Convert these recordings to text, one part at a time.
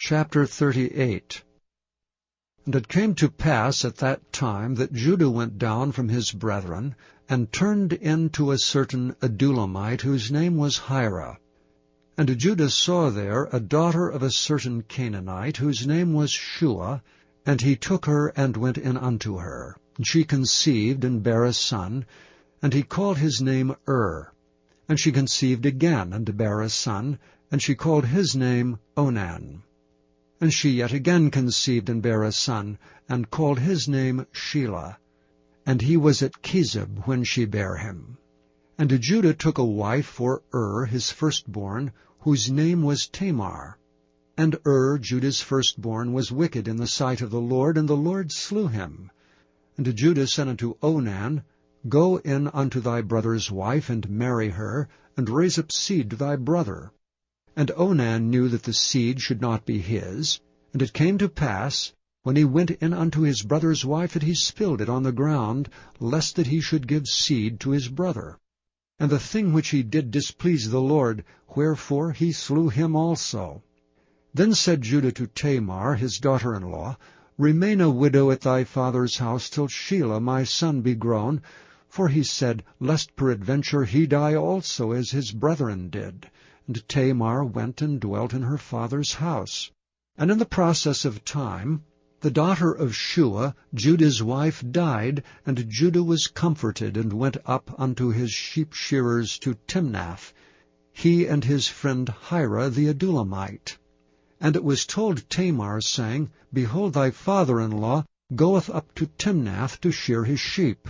Chapter 38. And it came to pass at that time that Judah went down from his brethren, and turned into a certain Adulamite, whose name was Hira. And Judah saw there a daughter of a certain Canaanite, whose name was Shua, and he took her and went in unto her. And she conceived and bare a son, and he called his name And she conceived again, and bare a son, and she called his name Onan. And she yet again conceived and bare a son, and called his name Shelah. And he was at Chezib when she bare him. And Judah took a wife for his firstborn, whose name was Tamar. And Judah's firstborn, was wicked in the sight of the Lord, and the Lord slew him. And Judah said unto Onan, Go in unto thy brother's wife, and marry her, and raise up seed to thy brother. And Onan knew that the seed should not be his. And it came to pass, when he went in unto his brother's wife, that he spilled it on the ground, lest that he should give seed to his brother. And the thing which he did displeased the Lord, wherefore he slew him also. Then said Judah to Tamar, his daughter-in-law, Remain a widow at thy father's house till Shelah my son be grown. For he said, Lest peradventure he die also, as his brethren did. And Tamar went and dwelt in her father's house. And in the process of time, the daughter of Shua, Judah's wife, died, and Judah was comforted, and went up unto his sheep-shearers to Timnath, he and his friend Hira the Adulamite. And it was told Tamar, saying, Behold, thy father-in-law goeth up to Timnath to shear his sheep.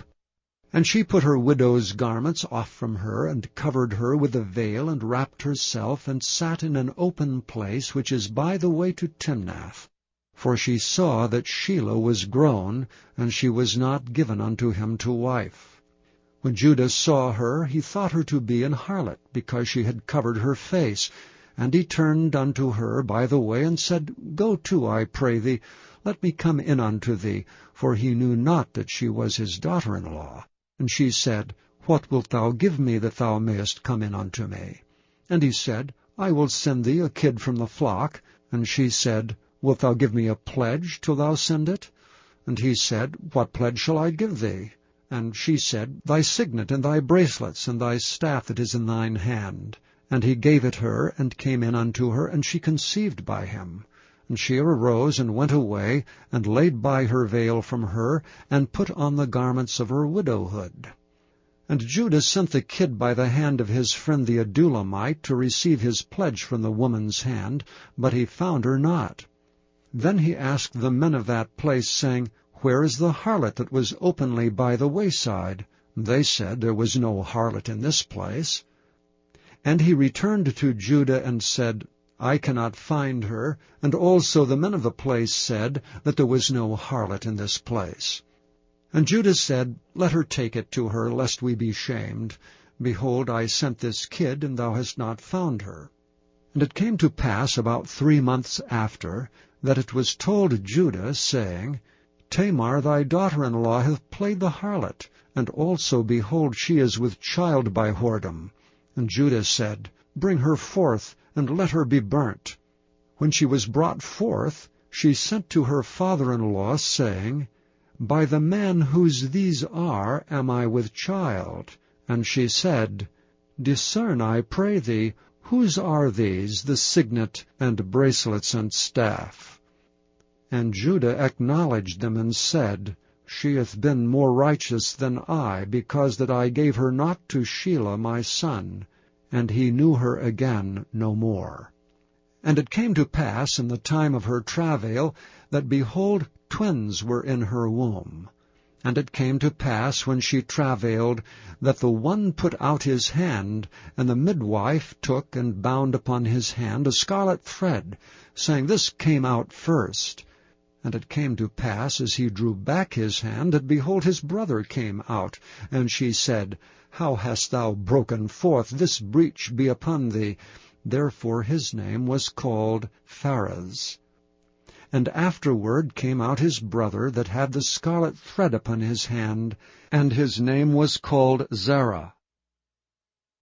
And she put her widow's garments off from her, and covered her with a veil, and wrapped herself, and sat in an open place which is by the way to Timnath. For she saw that Shelah was grown, and she was not given unto him to wife. When Judah saw her, he thought her to be an harlot, because she had covered her face. And he turned unto her by the way, and said, Go to, I pray thee, let me come in unto thee. For he knew not that she was his daughter-in-law. And she said, What wilt thou give me, that thou mayest come in unto me? And he said, I will send thee a kid from the flock. And she said, Wilt thou give me a pledge till thou send it? And he said, What pledge shall I give thee? And she said, Thy signet, and thy bracelets, and thy staff that is in thine hand. And he gave it her, and came in unto her, and she conceived by him. And she arose, and went away, and laid by her veil from her, and put on the garments of her widowhood. And Judah sent the kid by the hand of his friend the Adulamite, to receive his pledge from the woman's hand, but he found her not. Then he asked the men of that place, saying, Where is the harlot that was openly by the wayside? They said, There was no harlot in this place. And he returned to Judah, and said, I cannot find her. And also the men of the place said that there was no harlot in this place. And Judah said, Let her take it to her, lest we be shamed. Behold, I sent this kid, and thou hast not found her. And it came to pass about 3 months after, that it was told Judah, saying, Tamar thy daughter-in-law hath played the harlot, and also, behold, she is with child by whoredom. And Judah said, Bring her forth, and let her be burnt. When she was brought forth, she sent to her father-in-law, saying, By the man whose these are am I with child. And she said, Discern, I pray thee, whose are these, the signet, and bracelets, and staff? And Judah acknowledged them, and said, She hath been more righteous than I, because that I gave her not to Shelah my son. And he knew her again no more. And it came to pass in the time of her travail, that, behold, twins were in her womb. And it came to pass, when she travailed, that the one put out his hand, and the midwife took and bound upon his hand a scarlet thread, saying, This came out first. And it came to pass, as he drew back his hand, that, behold, his brother came out. And she said, How hast thou broken forth? This breach be upon thee. Therefore his name was called Pharez. And afterward came out his brother that had the scarlet thread upon his hand, and his name was called Zerah.